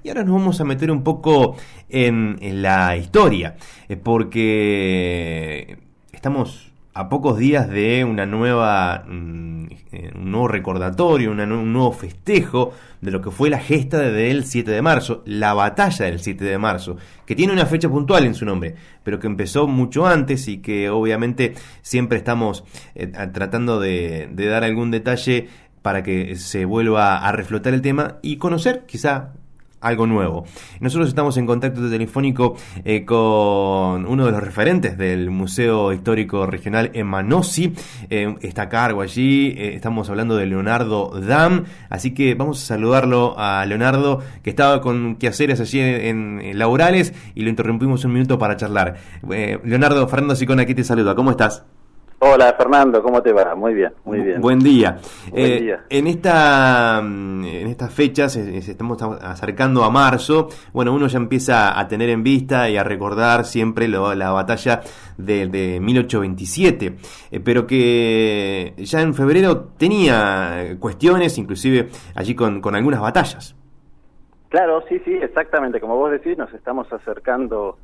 Y ahora nos vamos a meter un poco en la historia, porque estamos a pocos días de una nueva, un nuevo recordatorio, un nuevo festejo de lo que fue la gesta del 7 de marzo, la batalla del 7 de marzo, que tiene una fecha puntual en su nombre, pero que empezó mucho antes y que obviamente siempre estamos tratando de dar algún detalle para que se vuelva a reflotar el tema y conocer quizá algo nuevo. Nosotros estamos en contacto telefónico con uno de los referentes del Museo Histórico Regional en Manossi. Está a cargo allí. Estamos hablando de Leonardo Dam. Así que vamos a saludarlo a Leonardo, que estaba con quehaceres allí en laborales, y lo interrumpimos un minuto para charlar. Leonardo, Fernando Sicona aquí te saluda. ¿Cómo estás? Hola Fernando, ¿cómo te va? Muy bien, muy bien. Buen día. Buen día. En estas fechas se estamos acercando a marzo. Bueno, uno ya empieza a tener en vista y a recordar siempre la batalla de 1827, pero que ya en febrero tenía cuestiones, inclusive allí con algunas batallas. Claro, sí, exactamente. Como vos decís, nos estamos acercando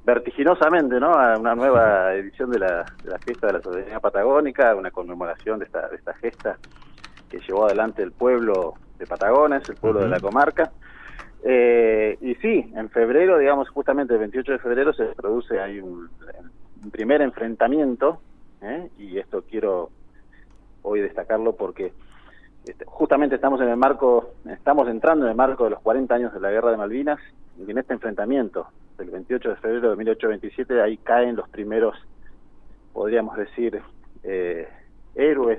vertiginosamente, ¿no?, a una nueva edición de la fiesta de la soberanía patagónica, una conmemoración de esta gesta que llevó adelante el pueblo de Patagones, el pueblo de la comarca. Y sí, en febrero, digamos, justamente el 28 de febrero se produce ahí un primer enfrentamiento, y esto quiero hoy destacarlo porque justamente estamos entrando en el marco de los 40 años de la Guerra de Malvinas, y en este enfrentamiento el 28 de febrero de 1827, ahí caen los primeros, podríamos decir, héroes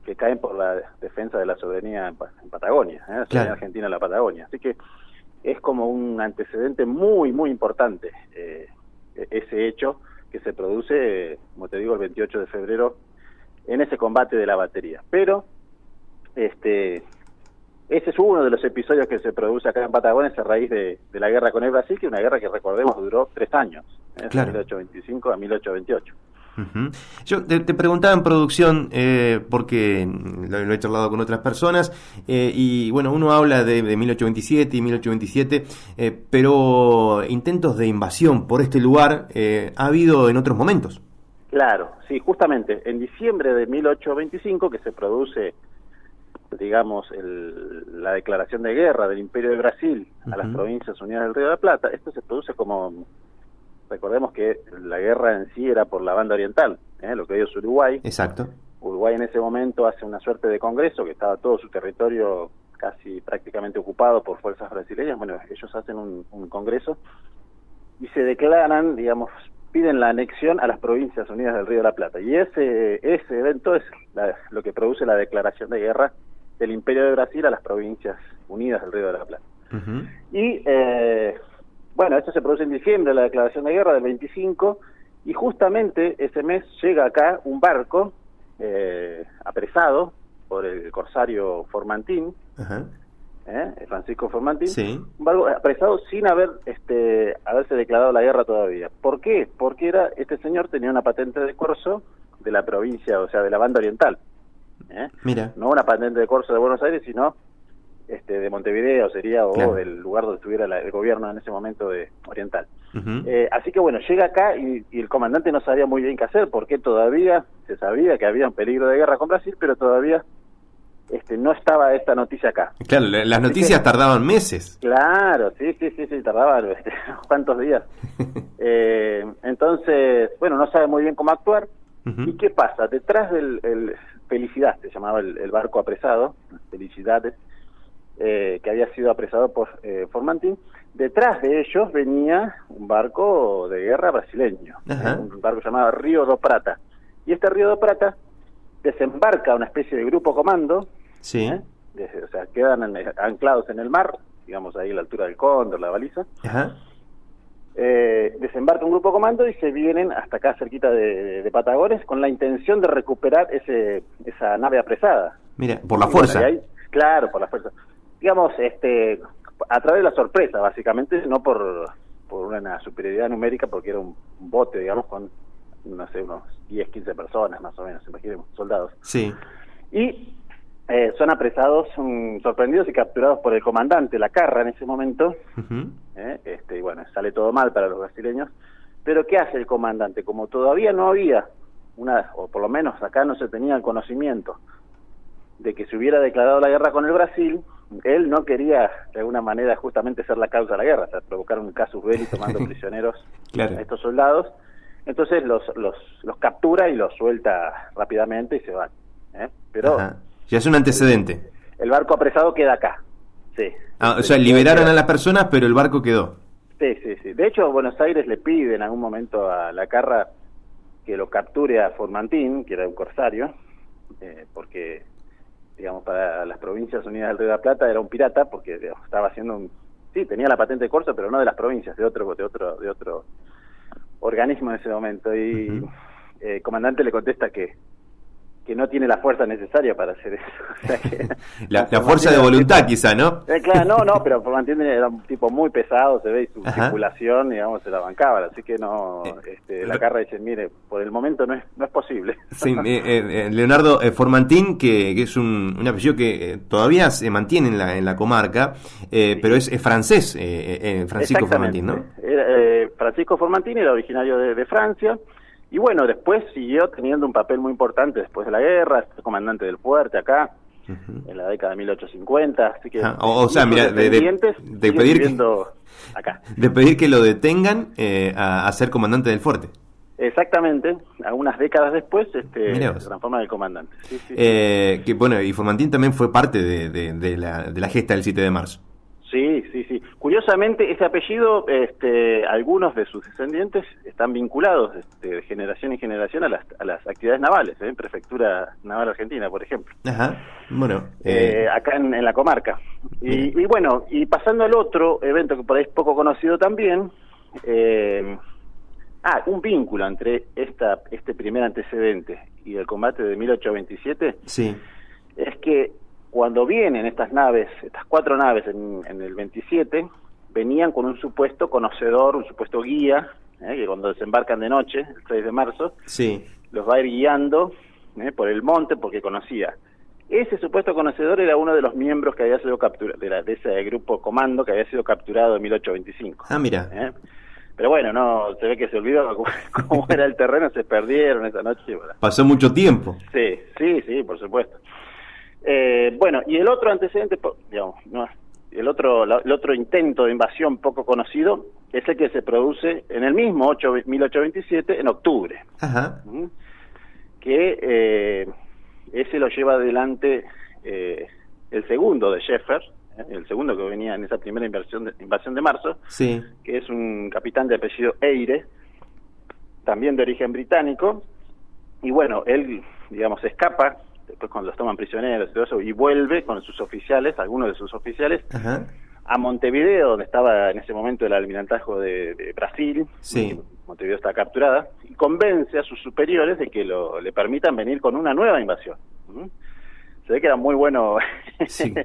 que caen por la defensa de la soberanía en Patagonia, la soberanía argentina en la Patagonia. Así que es como un antecedente muy, muy importante ese hecho que se produce, como te digo, el 28 de febrero en ese combate de la batería. Pero ese es uno de los episodios que se produce acá en Patagonia a raíz de la guerra con el Brasil, que es una guerra que, recordemos, duró 3 años, de 1825 a 1828. Yo te preguntaba en producción, porque lo he charlado con otras personas, y bueno, uno habla de 1827 y 1827, pero intentos de invasión por este lugar ha habido en otros momentos. Claro, sí, justamente en diciembre de 1825, que se produce, digamos, la declaración de guerra del Imperio de Brasil a las Provincias Unidas del Río de la Plata. Esto se produce como, recordemos que la guerra en sí era por la banda oriental, lo que hoy es Uruguay. Exacto. Uruguay en ese momento hace una suerte de congreso, que estaba todo su territorio casi prácticamente ocupado por fuerzas brasileñas. Bueno, ellos hacen un congreso y se declaran, digamos, piden la anexión a las Provincias Unidas del Río de la Plata. Y ese evento es lo que produce la declaración de guerra del Imperio de Brasil a las Provincias Unidas del Río de la Plata. Y bueno, esto se produce en diciembre, la declaración de guerra del 25, y justamente ese mes llega acá un barco apresado por el corsario Formantín, Francisco Formantín, un barco apresado sin haberse declarado la guerra todavía. ¿Por qué? Porque este señor tenía una patente de corso de la provincia, o sea, de la banda oriental. Mira. No una patente de corso de Buenos Aires, sino de Montevideo sería, o del lugar donde estuviera el gobierno en ese momento oriental. Así que bueno, llega acá y el comandante no sabía muy bien qué hacer, porque todavía se sabía que había un peligro de guerra con Brasil, pero todavía no estaba esta noticia acá. Claro, las noticias tardaban meses. Claro, sí, tardaban unos cuantos días. Entonces, bueno, no sabe muy bien cómo actuar. ¿Y qué pasa? Detrás del Felicidad, se llamaba el barco apresado, Felicidades, que había sido apresado por Formantín, detrás de ellos venía un barco de guerra brasileño, un barco llamado Río do Prata. Y este Río do Prata desembarca una especie de grupo comando, o sea, quedan anclados en el mar, digamos ahí a la altura del Cóndor, la baliza. Desembarca un grupo comando y se vienen hasta acá cerquita de Patagones con la intención de recuperar esa nave apresada. Mira, por la fuerza. Claro, por la fuerza. Digamos, a través de la sorpresa, básicamente, no por una superioridad numérica, porque era un bote, digamos, con, no sé, unos 10, 15 personas, más o menos, imaginemos, soldados. Sí. Y Son apresados, son sorprendidos y capturados por el comandante Lacarra en ese momento. Ujú. Y bueno, sale todo mal para los brasileños. Pero ¿qué hace el comandante? Como todavía no había o por lo menos acá no se tenía el conocimiento de que se hubiera declarado la guerra con el Brasil, él no quería de alguna manera justamente ser la causa de la guerra, o sea, provocar un casus belli tomando prisioneros Claro. a estos soldados. Entonces los captura y los suelta rápidamente y se van. Pero Ajá. Ya es un antecedente. el barco apresado queda acá. Sí. O sea, liberaron a las personas, pero el barco quedó. Sí, sí, sí. De hecho, Buenos Aires le pide en algún momento a Lacarra que lo capture a Formantín, que era un corsario, porque, digamos, para las Provincias Unidas del Río de la Plata era un pirata, porque digamos, estaba haciendo sí, tenía la patente de corso, pero no de las provincias, de otro organismo en ese momento. Y el comandante le contesta que no tiene la fuerza necesaria para hacer eso. O sea que, la fuerza de voluntad, quizá, ¿no? Claro, no, pero Formantín era un tipo muy pesado, se ve, y su circulación, digamos, se la bancaba, así que no, Lacarra dice, mire, por el momento no es posible. Sí, Leonardo Formantín, que es un apellido que todavía se mantiene en la comarca, pero es francés, Francisco Formantín, ¿no? Francisco Formantín era originario de Francia. Y bueno, después siguió teniendo un papel muy importante después de la guerra, fue comandante del fuerte acá, en la década de 1850, así que... o sea, mira, de pedir acá. De pedir que lo detengan a ser comandante del fuerte. Exactamente, algunas décadas después se transforma en el comandante. Sí, sí, que bueno, y Formantín también fue parte de la gesta del 7 de marzo. Sí, sí, sí. Curiosamente, ese apellido, algunos de sus descendientes están vinculados de generación en generación a las actividades navales, Prefectura Naval Argentina, por ejemplo. Ajá, bueno. Acá en la comarca. Y bueno, y pasando al otro evento que por ahí es poco conocido también, un vínculo entre este primer antecedente y el combate de 1827, sí, es que cuando vienen estas naves, estas 4 naves en el 27, venían con un supuesto conocedor, un supuesto guía, que cuando desembarcan de noche, el 6 de marzo, sí, los va a ir guiando por el monte porque conocía. Ese supuesto conocedor era uno de los miembros que había sido capturado, de ese grupo comando que había sido capturado en 1825. Ah, mira. Pero bueno, no, se ve que se olvidó cómo era el terreno, se perdieron esa noche. Bueno. Pasó mucho tiempo. Sí, por supuesto. Bueno, y el otro antecedente, digamos, el otro intento de invasión poco conocido es el que se produce en el mismo 1827, en octubre. Ajá. Que ese lo lleva adelante el segundo de Sheffer, el segundo que venía en esa primera invasión de marzo, sí, que es un capitán de apellido Eyre, también de origen británico, y bueno, él, digamos, escapa después cuando los toman prisioneros y todo eso, y vuelve con sus oficiales, algunos de sus oficiales, ajá, a Montevideo, donde estaba en ese momento el almirantazgo de Brasil. Sí. Montevideo está capturada, y convence a sus superiores de que le permitan venir con una nueva invasión. Se ve que era muy bueno sí.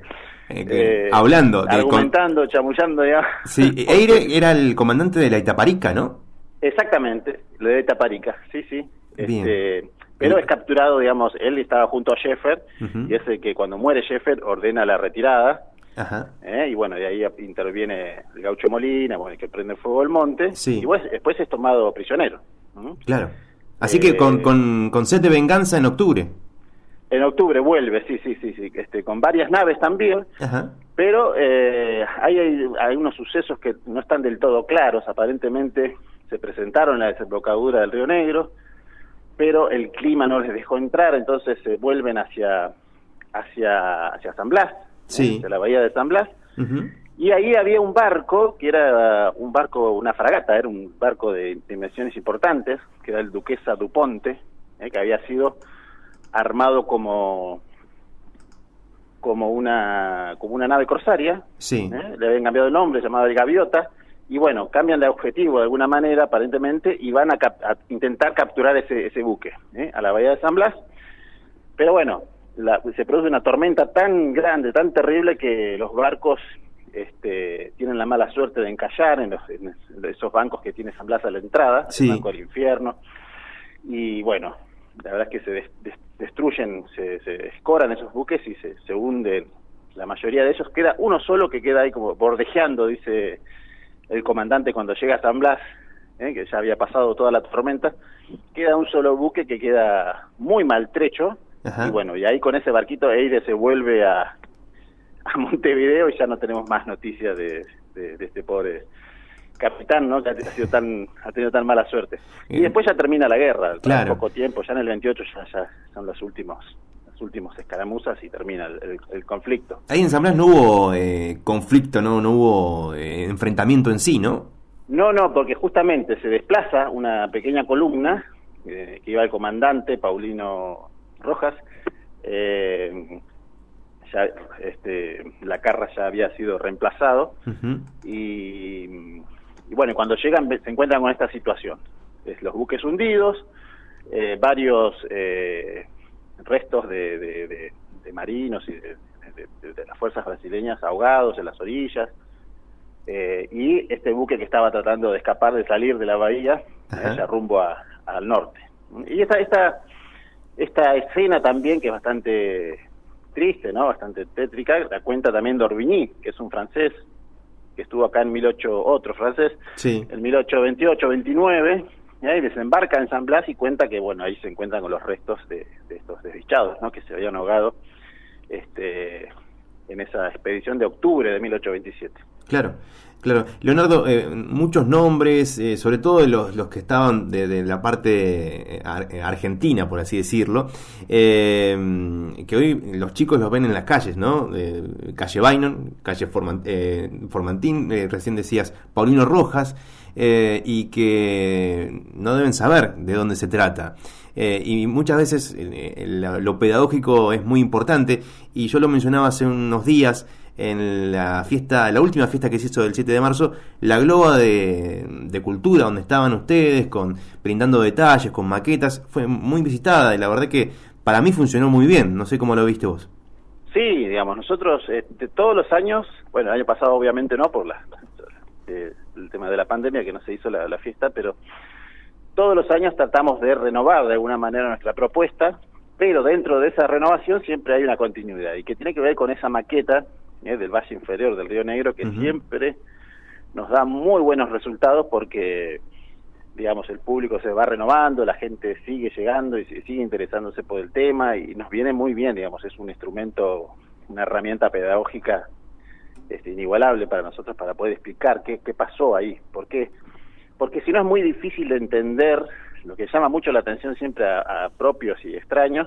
Hablando, argumentando, chamullando ya. Sí, Eyre era el comandante de la Itaparica, ¿no? Exactamente, lo de Itaparica, sí. Bien. Pero es capturado, digamos, él estaba junto a Sheffer, y es el que cuando muere Sheffer ordena la retirada. Ajá. Y bueno, de ahí interviene el gaucho Molina, bueno, el que prende fuego el monte, sí, y después es tomado prisionero. Claro. Así que con sed de venganza en octubre. En octubre vuelve, sí, con varias naves también. Ajá. Pero hay unos sucesos que no están del todo claros. Aparentemente se presentaron en la desembocadura del Río Negro, pero el clima no les dejó entrar, entonces se vuelven hacia San Blas, sí, hacia la bahía de San Blas, y ahí había un barco, que era una fragata, era un barco de dimensiones importantes, que era el Duquesa Duponte, que había sido armado como una nave corsaria, sí, le habían cambiado el nombre, llamado el Gaviota, y bueno, cambian de objetivo de alguna manera, aparentemente, y van a intentar capturar ese buque, a la bahía de San Blas. Pero bueno, se produce una tormenta tan grande, tan terrible, que los barcos tienen la mala suerte de encallar en esos bancos que tiene San Blas a la entrada, sí, el banco del infierno. Y bueno, la verdad es que se destruyen, se escoran esos buques y se hunden. La mayoría de ellos, queda uno solo que queda ahí como bordejeando, dice el comandante cuando llega a San Blas, que ya había pasado toda la tormenta. Queda un solo buque que queda muy maltrecho. Ajá. Y bueno, y ahí con ese barquito Eire se vuelve a Montevideo y ya no tenemos más noticias de este pobre capitán, ¿no? Que ha tenido tan mala suerte. Y después ya termina la guerra, claro. Poco tiempo, ya en el 28 ya son los últimos escaramuzas y termina el conflicto. Ahí en San Blas no hubo conflicto, no hubo enfrentamiento en sí, ¿no? No, porque justamente se desplaza una pequeña columna que iba el comandante Paulino Rojas. Ya Lacarra ya había sido reemplazado. Uh-huh. Y bueno, cuando llegan se encuentran con esta situación. Los buques hundidos, varios restos de marinos y de las fuerzas brasileñas ahogados en las orillas, y este buque que estaba tratando de escapar, de salir de la bahía, ya rumbo al norte. Y esta escena también, que es bastante triste, ¿no? Bastante tétrica, la cuenta también d'Orbigny, que es un francés que estuvo acá en otro francés, sí, en 1828-29, y ahí desembarca en San Blas y cuenta que, bueno, ahí se encuentran con los restos de estos desdichados, ¿no? Que se habían ahogado en esa expedición de octubre de 1827. Claro. Leonardo, muchos nombres, sobre todo los que estaban de la parte argentina, por así decirlo, que hoy los chicos los ven en las calles, ¿no? Calle Bainon, calle Formantín, recién decías Paulino Rojas, y que no deben saber de dónde se trata. Y muchas veces lo pedagógico es muy importante, y yo lo mencionaba hace unos días en la última fiesta que se hizo del 7 de marzo, la globa de cultura, donde estaban ustedes brindando detalles, con maquetas, fue muy visitada, y la verdad que para mí funcionó muy bien. No sé cómo lo viste vos. Sí, digamos, nosotros todos los años, bueno, el año pasado obviamente no, por el tema de la pandemia, que no se hizo la fiesta, pero todos los años tratamos de renovar de alguna manera nuestra propuesta, pero dentro de esa renovación siempre hay una continuidad, y que tiene que ver con esa maqueta del Valle Inferior del Río Negro, que uh-huh, siempre nos da muy buenos resultados, porque, digamos, el público se va renovando, la gente sigue llegando y sigue interesándose por el tema, y nos viene muy bien, digamos, es un instrumento, una herramienta pedagógica inigualable para nosotros, para poder explicar qué pasó ahí, porque si no es muy difícil de entender. Lo que llama mucho la atención siempre a propios y extraños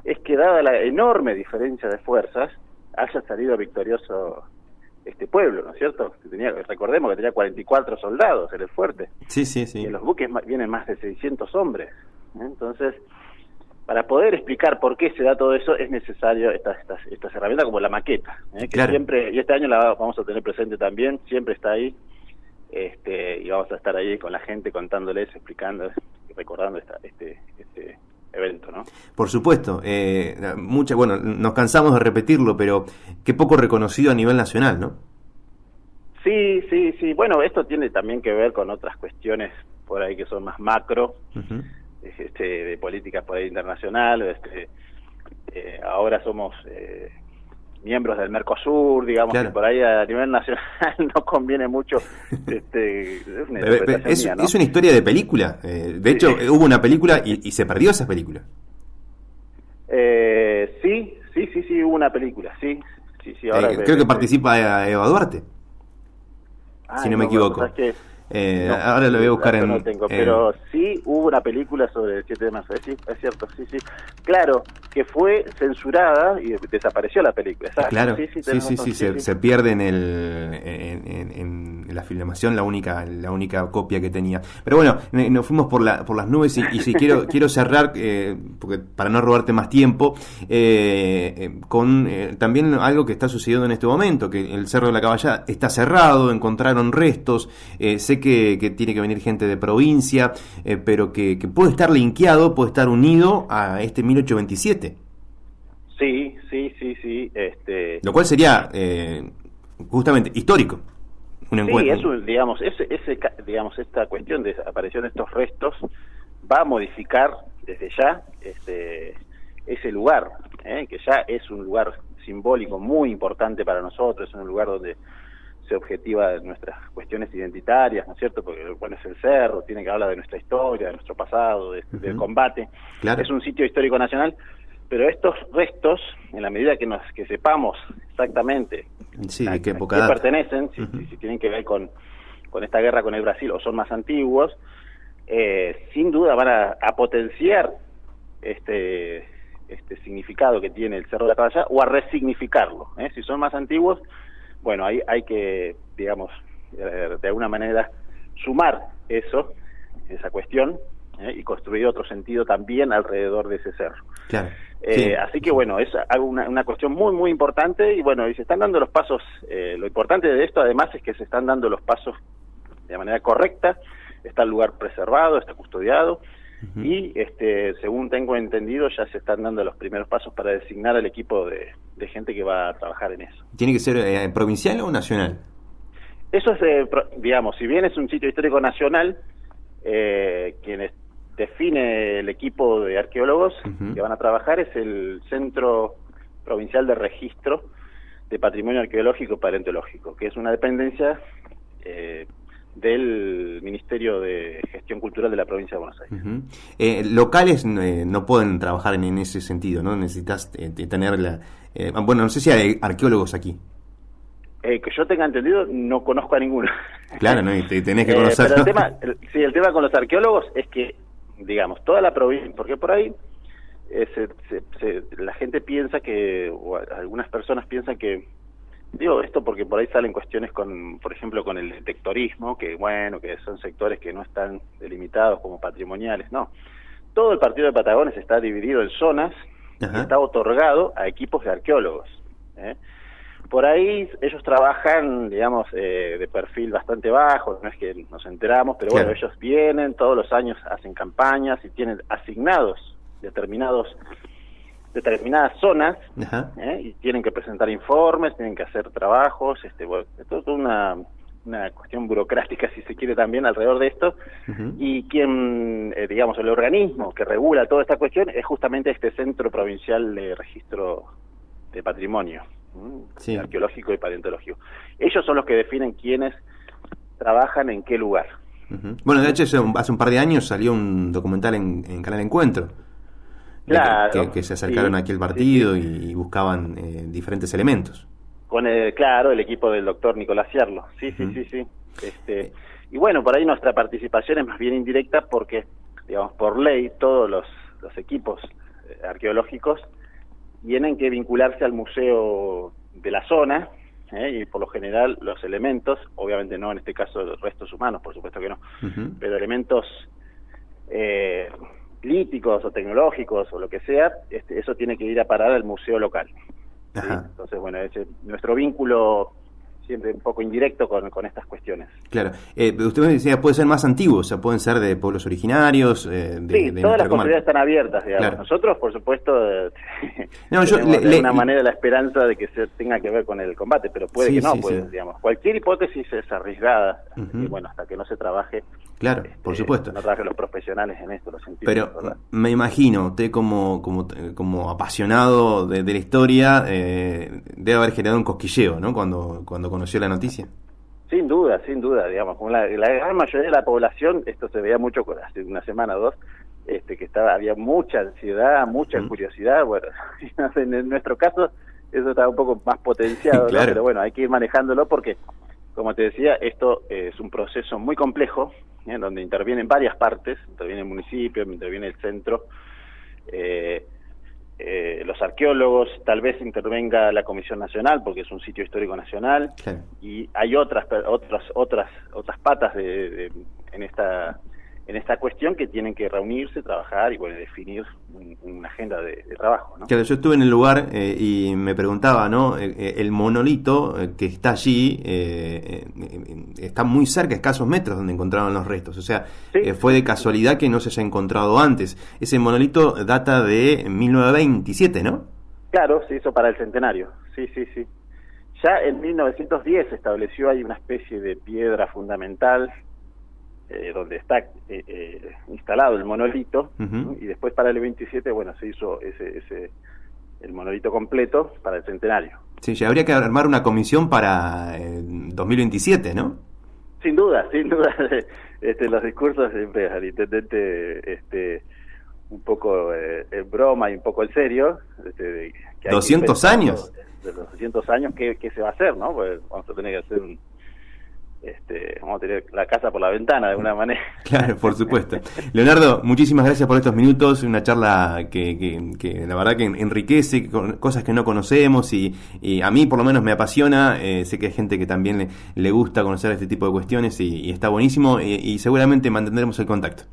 es que, dada la enorme diferencia de fuerzas, haya salido victorioso este pueblo, ¿no es cierto? Recordemos que tenía 44 soldados en el fuerte. Sí. Y en los buques vienen más de 600 hombres. Entonces, para poder explicar por qué se da todo eso, es necesario estas herramientas como la maqueta, que claro, siempre, y este año la vamos a tener presente también, siempre está ahí. Y vamos a estar ahí con la gente contándoles, explicándoles y recordando este evento, ¿no? Por supuesto, bueno, nos cansamos de repetirlo, pero qué poco reconocido a nivel nacional, ¿no? Sí, bueno, esto tiene también que ver con otras cuestiones por ahí que son más macro, uh-huh, de políticas por ahí internacional, ahora somos miembros del Mercosur, digamos, claro, que por ahí a nivel nacional no conviene mucho. Es una historia de película. De hecho, hubo una película y se perdió esa película. Sí, hubo una película, sí. Ahora creo que participa Eva Duarte, si no me equivoco. Ahora lo voy a buscar no tengo, pero sí hubo una película sobre el 7 de marzo, sí, es cierto, sí. Claro, que fue censurada y desapareció la película. ¿Sabes? Claro, sí, se pierde en la filmación la única copia que tenía. Pero bueno, nos fuimos por las nubes y si quiero cerrar, porque para no robarte más tiempo, con también algo que está sucediendo en este momento, que el Cerro de la Caballada está cerrado, encontraron restos, sé que tiene que venir gente de provincia, pero que puede estar linkeado, puede estar unido a este 1827. Sí. Lo cual sería justamente histórico. Un encuentro. Sí, digamos, esta cuestión de desaparición de estos restos va a modificar desde ya ese lugar, que ya es un lugar simbólico muy importante para nosotros, es un lugar donde se objetiva nuestras cuestiones identitarias, ¿no es cierto? Porque bueno, es el cerro, tiene que hablar de nuestra historia, de nuestro pasado, del combate. Claro. Es un sitio histórico nacional, pero estos restos, en la medida que sepamos exactamente de qué época qué pertenecen, si tienen que ver con esta guerra con el Brasil o son más antiguos, sin duda van a potenciar este significado que tiene el Cerro de la Caballá o a resignificarlo. Si son más antiguos, bueno, ahí hay que, digamos, de alguna manera sumar esa cuestión, y construir otro sentido también alrededor de ese cerro. Claro. Así que bueno, es una cuestión muy muy importante, y bueno, y se están dando los pasos. Lo importante de esto además es que se están dando los pasos de manera correcta, está el lugar preservado, está custodiado, y según tengo entendido ya se están dando los primeros pasos para designar al equipo de gente que va a trabajar en eso. ¿Tiene que ser provincial o nacional? Eso es, digamos, si bien es un sitio histórico nacional, quienes define el equipo de arqueólogos que van a trabajar es el Centro Provincial de Registro de Patrimonio Arqueológico y Paleontológico, que es una dependencia del Ministerio de Gestión Cultural de la Provincia de Buenos Aires. Locales no pueden trabajar en ese sentido, ¿no? Necesitas tener bueno, no sé si hay arqueólogos aquí. Que yo tenga entendido, no conozco a ninguno. Claro, ¿no? Y tenés que conocer. Pero el tema con los arqueólogos es que, digamos, toda la provincia, porque por ahí la gente piensa o algunas personas piensan que, digo esto porque por ahí salen cuestiones por ejemplo, con el detectorismo, que bueno, que son sectores que no están delimitados como patrimoniales. No, todo el partido de Patagones está dividido en zonas y está otorgado a equipos de arqueólogos. Por ahí ellos trabajan, digamos, de perfil bastante bajo, no es que nos enteramos, pero bueno, ellos vienen, todos los años hacen campañas y tienen asignados determinadas zonas, y tienen que presentar informes, tienen que hacer trabajos, bueno, es toda una cuestión burocrática, si se quiere, también alrededor de esto, y quien, digamos, el organismo que regula toda esta cuestión es justamente este Centro Provincial de Registro de Patrimonio arqueológico y paleontológico. Ellos son los que definen quiénes trabajan en qué lugar. Bueno, de hecho, hace un par de años salió un documental en Canal Encuentro. Claro. Que se acercaron aquí al partido y buscaban diferentes elementos. Con el equipo del doctor Nicolás Cierlo. Sí. Y bueno, por ahí nuestra participación es más bien indirecta porque, digamos, por ley, todos los equipos arqueológicos tienen que vincularse al museo de la zona, y por lo general los elementos, obviamente no en este caso restos humanos, por supuesto que no, pero elementos líticos o tecnológicos o lo que sea, eso tiene que ir a parar al museo local. ¿Sí? Entonces, bueno, nuestro vínculo siempre un poco indirecto con estas cuestiones. Claro. Usted me decía, puede ser más antiguo, o sea, pueden ser de pueblos originarios. Sí, todas las posibilidades están abiertas, digamos. Claro. Nosotros, por supuesto, tenemos de alguna manera la esperanza de que se tenga que ver con el combate, pero puede que no, digamos. Cualquier hipótesis es arriesgada, y bueno, hasta que no se trabaje. Claro, por supuesto. No trabajen los profesionales en esto, los científicos. Pero me imagino, usted como apasionado de la historia, debe haber generado un cosquilleo, ¿no? Cuando conoció la noticia. Sin duda, digamos, como la gran mayoría de la población, esto se veía mucho hace una semana o dos, que había mucha ansiedad, mucha curiosidad. Bueno, en nuestro caso eso estaba un poco más potenciado, claro. ¿No? Pero bueno, hay que ir manejándolo porque, como te decía, esto es un proceso muy complejo, donde intervienen varias partes, interviene el municipio, interviene el centro, los arqueólogos, tal vez intervenga la Comisión Nacional porque es un sitio histórico nacional, claro. Y hay otras patas en esta cuestión que tienen que reunirse, trabajar y bueno, definir una agenda de trabajo, ¿no? Claro, yo estuve en el lugar y me preguntaba, ¿no? El monolito que está allí está muy cerca, escasos metros donde encontraron los restos, o sea, fue de casualidad que no se haya encontrado antes. Ese monolito data de 1927, ¿no? Claro, se hizo para el centenario, sí. Ya en 1910 se estableció ahí una especie de piedra fundamental donde está instalado el monolito, Uh-huh. y después para el 27, bueno, se hizo el monolito completo para el centenario. Sí, ya habría que armar una comisión para 2027, ¿no? Sin duda, los discursos siempre al intendente, un poco en broma y un poco en serio, que hay 200 que años. de los 200 años, ¿qué se va a hacer, no? Pues vamos a tener que hacer vamos a tener la casa por la ventana de alguna manera. Claro, por supuesto. Leonardo, muchísimas gracias por estos minutos, una charla que la verdad que enriquece con cosas que no conocemos y a mí por lo menos me apasiona, sé que hay gente que también le gusta conocer este tipo de cuestiones y está buenísimo y seguramente mantendremos el contacto.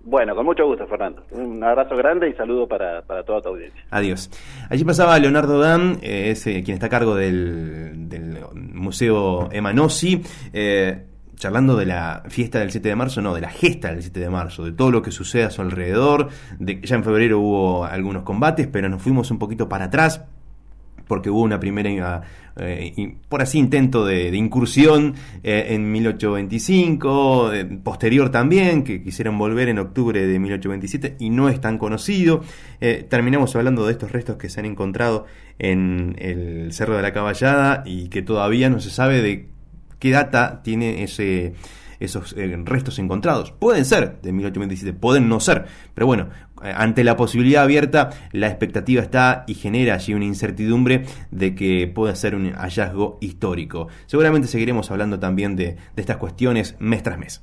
Bueno, con mucho gusto, Fernando. Un abrazo grande y saludo para toda tu audiencia. Adiós. Allí pasaba Leonardo Dan, es quien está a cargo del Museo Emanossi, charlando de la fiesta del 7 de marzo, no, de la gesta del 7 de marzo, de todo lo que sucede a su alrededor, de que ya en febrero hubo algunos combates, pero nos fuimos un poquito para atrás, porque hubo una primera, por así, intento de incursión en 1825, posterior también, que quisieron volver en octubre de 1827 y no es tan conocido. Terminamos hablando de estos restos que se han encontrado en el Cerro de la Caballada y que todavía no se sabe de qué data tiene esos restos encontrados. Pueden ser de 1827, pueden no ser, pero bueno, ante la posibilidad abierta, la expectativa está y genera allí una incertidumbre de que pueda ser un hallazgo histórico. Seguramente seguiremos hablando también de estas cuestiones mes tras mes.